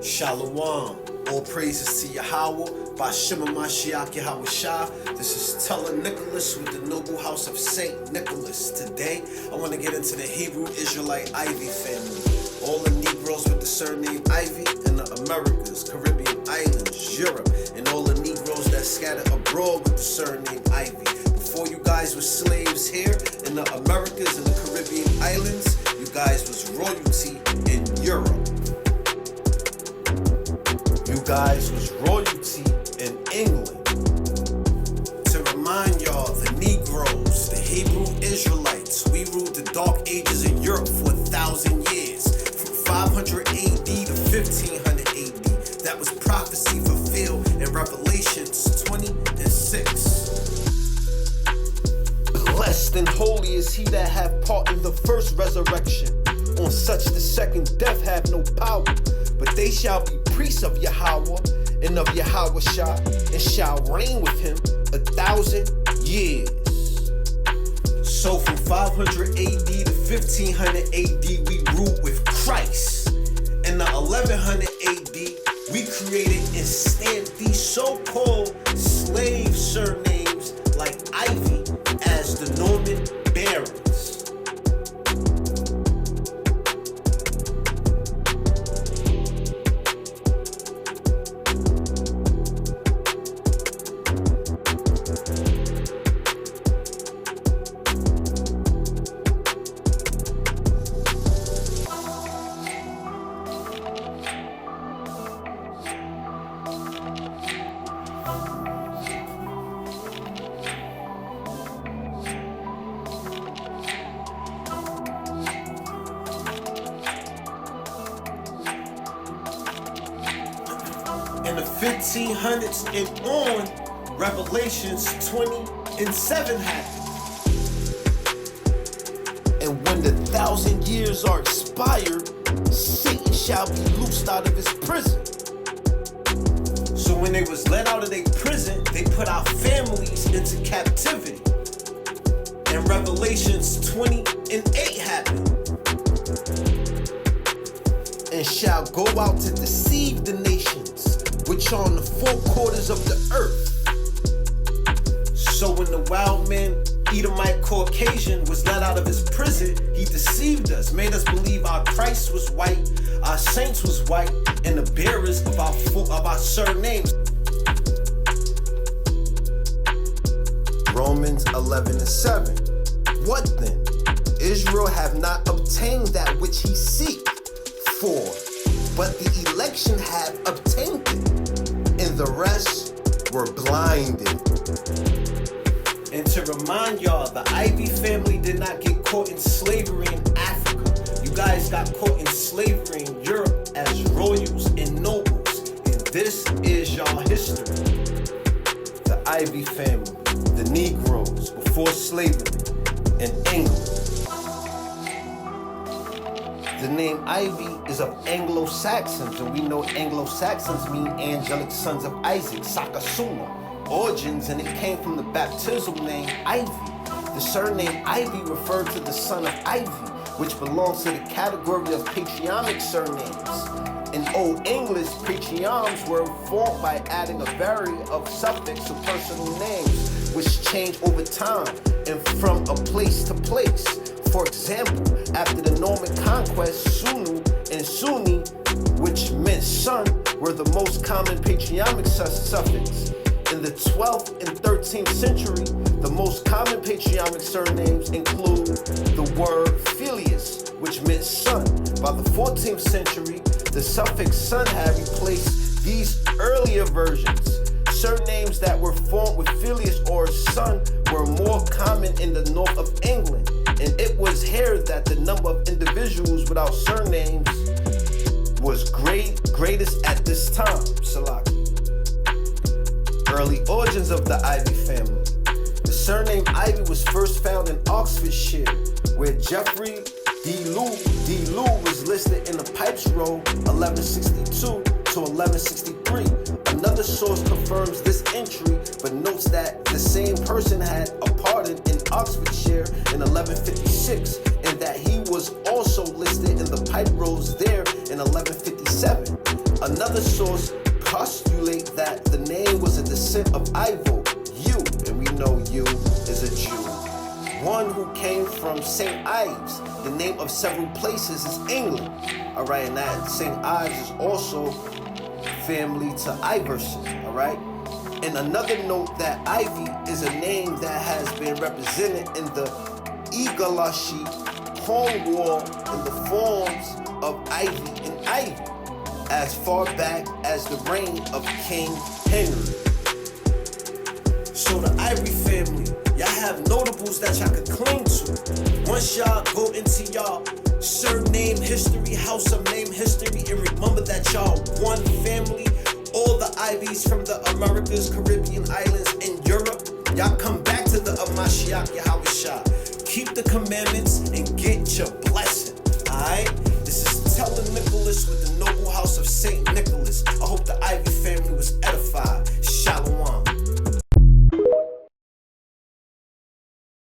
Shalom. All praises to Yahweh, Bashima Mashiach Yahweh Shah. This is Teller Nicholas with the Noble House of Saint Nicholas. Today, I want to get into the Hebrew Israelite Ivy family. All the Negroes with the surname Ivy in the Americas, Caribbean islands, Europe, and all the Negroes that scattered abroad with the surname Ivy. Before you guys were slaves here in the Americas and the Caribbean islands, you guys was royalty in Europe. You guys was royalty in England. To remind y'all, the Negroes, the Hebrew Israelites, we ruled the Dark Ages in Europe for 1,000 years, from 500 AD to 1500 AD. That was prophecy fulfilled in Revelations 20 and 6. Blessed and holy is he that hath part in the first resurrection. On such the second death have no power, but they shall be priests of Yahweh and of Yahweh Shah, and shall reign with him 1,000 years. So from 500 AD to 1500 AD, we ruled with Christ. In the 1100 AD, we created and stamped these so-called slave surnames like Ivy as the Norman barons. In the 1500s and on, Revelations 20 and 7 happened. And when the 1,000 years are expired, Satan shall be loosed out of his prison. So when they was let out of their prison, they put our families into captivity. And Revelations 20 and 8 happened. And shall go out to deceive the nations, which are on the four quarters of the earth. So when the wild man, Edomite Caucasian, was let out of his prison, he deceived us, made us believe our Christ was white, our saints was white, and the bearers of our surnames. Romans 11 and 7. What then? Israel have not obtained that which he seek for, but the election have obtained it, and the rest were blinded. And to remind y'all, the Ivy family did not get caught in slavery in Africa. You guys got caught in slavery in Europe as royals and nobles, and this is y'all history. The Ivy family, the Negroes before slavery in England. The name Ivy is of Anglo-Saxons, and we know Anglo-Saxons mean angelic sons of Isaac, Sakasuna, Orgins, and it came from the baptismal name Ivy. The surname Ivy referred to the son of Ivy, which belongs to the category of patronymic surnames. In Old English, patronyms were formed by adding a variety of suffix to personal names, which change over time and from a place to place. For example, after the Norman conquest, Sunu and Suni, which meant son, were the most common patronymic suffix. In the 12th and 13th century, the most common patronymic surnames include the word filius, which meant son. By the 14th century, the suffix son had replaced these earlier versions. Surnames that were formed with filius or son were more common in the north of England, and it was here that the number of individuals without surnames was greatest at this time. Salaki. Early origins of the Ivy family. The surname Ivy was first found in Oxfordshire, where Geoffrey de Loo was listed in the Pipes Roll 1162 to 1163. Another source confirms this entry, but notes that the same person had a pardon in Oxfordshire in 1156, and that he was also listed in the Pipe Rolls there in 1157. Another source postulate that the name was a descent of Ivo, you, and we know you is a Jew. One who came from St. Ives. The name of several places is England. Alright, and that St. Ives is also family to Iverson, alright? And another note that Ivy is a name that has been represented in the Igalashi poem wall in the forms of Ivy and Ivy, as far back as the reign of King Henry. So the Ivory family, y'all have notables that y'all could cling to. Once y'all go into y'all surname history, house of name history, and remember that y'all one family, all the Ivies from the Americas, Caribbean islands, and Europe, y'all come back to the Mashiach Yahweh Shah. Keep the commandments and get your blessing, alright? This is Teller Nicholas with the Noble House of St. Nicholas. I hope the Ivy